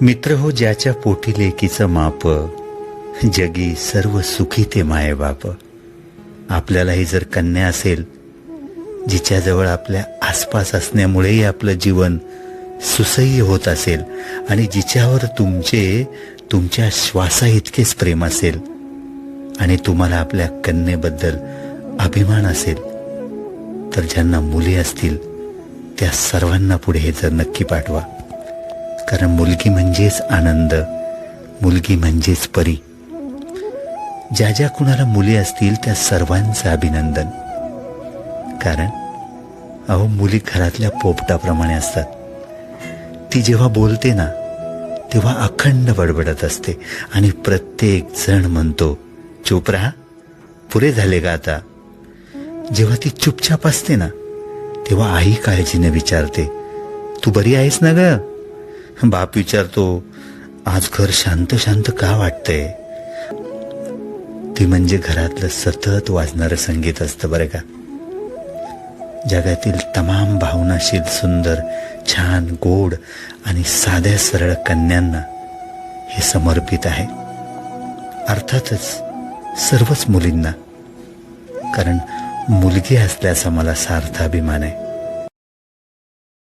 मित्र हो ज्याच्या पोटी लेकीचं माप, जगी सर्व सुखी ते माये बाप. आपल्यालाही जर कन्या असेल, जिच्याजवळ आपल्या आसपास असण्यामुळेही आपलं जीवन सुसह्य होत असेल आणि जिच्यावर तुमच्या श्वासा इतकेच प्रेम असेल आणि तुम्हाला आपल्या कन्येबद्दल अभिमान असेल, तर ज्यांना मुली असतील त्या सर्वांना पुढे हे जर नक्की पाठवा. कारण मुलगी म्हणजेच आनंद, मुलगी म्हणजेच परी. ज्या ज्या कुणाला मुली असतील त्या सर्वांचं अभिनंदन. कारण अहो, मुली घरातल्या पोपटाप्रमाणे असतात. ती जेव्हा बोलते ना तेव्हा अखंड बडबडत असते आणि प्रत्येक जण म्हणतो, चुप राहा, पुरे झाले का आता. जेव्हा ती चुपचाप असते ना तेव्हा आई काळजीने विचारते, तू बरी आहेस ना ग. बाप विचारतो, आज घर शांत शांत का वाटतंय. ती म्हणजे घरातलं सतत वाजणारं संगीत असतं बरं का. जगातील तमाम भावनाशील, सुंदर, छान, गोड आणि साध्या सरळ कन्यांना हे समर्पित आहे. अर्थातच सर्वच मुलींना, कारण मुलगी असल्याचा मला सार्थ अभिमान आहे.